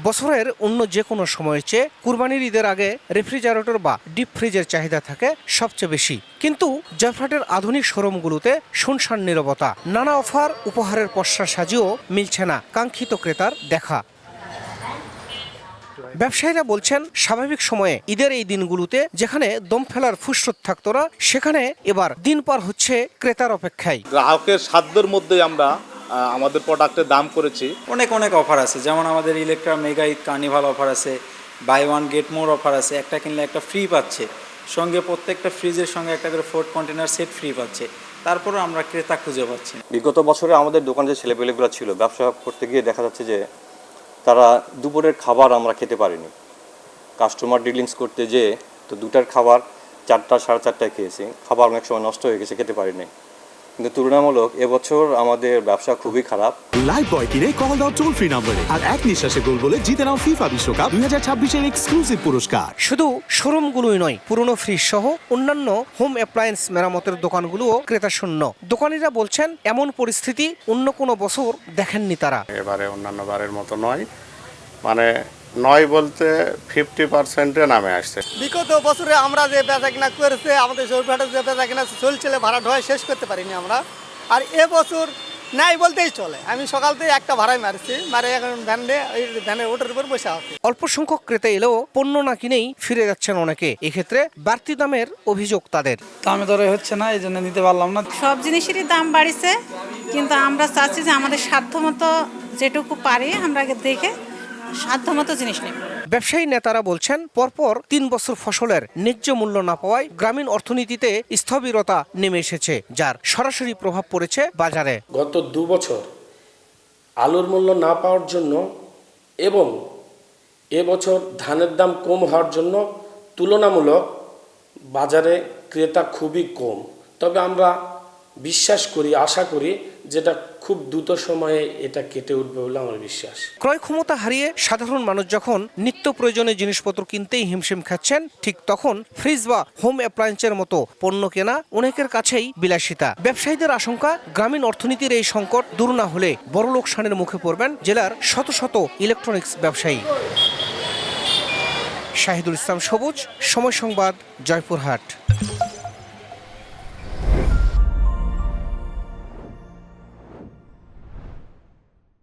বছরের অন্য যে কোনো সময়ের চেয়ে কুরবানির ঈদের আগে রেফ্রিজারেটর বা ডিপ ফ্রিজের চাহিদা থাকে সবচেয়ে বেশি। কিন্তু জয়ফ্রাটের আধুনিক শোরুমগুলোতে শুনশান নীরবতা। নানা অফার উপহারের পসরা সাজিয়েও মিলছে না কাঙ্ক্ষিত ক্রেতার দেখা। ব্যবসায়ীরা বলছেন, স্বাভাবিক সময়ে ঈদের এই দিনগুলোতে যেখানে দম ফেলার ফুসরত থাকতো না, সেখানে এবার দিন পার হচ্ছে ক্রেতার অপেক্ষায়। গ্রাহকের সাধ্যের মধ্যে আমরা আমাদের প্রোডাক্টের দাম করেছি। অনেক অফার আছে, যেমন আমাদের Electra mega Eid carnival offer আছে, buy one get more offer আছে, একটা কিনলে একটা ফ্রি পাচ্ছে, সঙ্গে প্রত্যেকটা ফ্রিজের সঙ্গে একটা করে 4 কন্টেনার সেট ফ্রি পাচ্ছে। তারপরও আমরা ক্রেতা খুঁজে পাচ্ছি। বিগত বছরে আমাদের দোকান যে ছেলেপেলেগুলো ছিল, ব্যবসা করতে গিয়ে দেখা যাচ্ছে যে তারা দুপুরের খাবার আমরা খেতে পারিনি। কাস্টমার ডিলিংস করতে যেয়ে তো দুটার খাবার 4টা সাড়ে 4টায় খেয়েছি, খাবার অনেক সময় নষ্ট হয়ে গেছে, খেতে পারিনি। কিন্তু তুলনামূলক এবছর আমাদের ব্যবসা খুবই খারাপ। লাইভ বয় কিনে কল দাও টোল ফ্রি নম্বরে, আর এক নিঃশ্বাসে গোল বলে জিতে নাও ফিফা বিশ্বকাপ 2026-এর এক্সক্লুসিভ পুরস্কার। শুধু শোরুমগুলোই নয়, পুরনো ফ্রিজ সহ অন্যান্য হোম অ্যাপ্লায়েন্স মেরামতের দোকানগুলোও ক্রেতা শূন্য। দোকানিরা বলছেন, এমন পরিস্থিতি অন্য কোনো বছর দেখেননি তারা। এবারে অন্যান্য বারের মতো নয়, মানে নয় বলতে 50%-এ নামে আসছে। বিগত বছরে আমরা যে বেচা কিনা করেছে, আমাদের জয়ফ্রাটের যে বেচা কিনা চলছিল, ভাড়া ঢোয়া শেষ করতে পারিনি আমরা। আর এবছর নাই বলতেই চলে। আমি সকাল থেকে একটা ভাড়াই মারছি, মারে এখন ভ্যানের ওটার উপর বসে আছে। অল্প সংখ্যক ক্রেতা এলেও পণ্য না কিনেই ফিরে যাচ্ছেন অনেকে। এক্ষেত্রে বাড়তি দামের অভিযোগ তাদের। দামে দরে হচ্ছে না, এই জন্য নিতে পারলাম না। সব জিনিসেরই দাম বাড়িছে, কিন্তু আমরা চাচ্ছি যে আমাদের সাধ্যমতো যেটুকু পারি আমরা দেখে সাধ্যমতো জিনিস নেব। ব্যবসায়ী নেতারা বলছেন, পরপর 3 বছর ফসলের ন্যায্য মূল্য না পাওয়ায় গ্রামীণ অর্থনীতিতে স্থবিরতা নেমে এসেছে, যার সরাসরি প্রভাব পড়েছে বাজারে। গত 2 বছর আলুর মূল্য না পাওয়ার জন্য এবং এবছর ধানের দাম কম হওয়ার জন্য তুলনামূলক বাজারে ক্রেতা খুবই কম। তবে আমরা বিশ্বাস করি, আশা করি যেটা খুব দ্রুত সময়ে এটা কেটে উঠবে বলে আমার বিশ্বাস। ক্রয় ক্ষমতা হারিয়ে সাধারণ মানুষ যখন নিত্য প্রয়োজনীয় জিনিসপত্র কিনতেই হিমশিম খাচ্ছেন, ঠিক তখন ফ্রিজ বা হোম অ্যাপ্লায়েন্সের মতো পণ্য কেনা অনেকের কাছেই বিলাসিতা। ব্যবসায়ীদের আশঙ্কা, গ্রামীণ অর্থনীতির এই সংকট দূর না হলে বড় লোকসানের মুখে পড়বেন জেলার শত শত ইলেকট্রনিক্স ব্যবসায়ী। শাহিদুল ইসলাম সবুজ, সময় সংবাদ, জয়পুরহাট।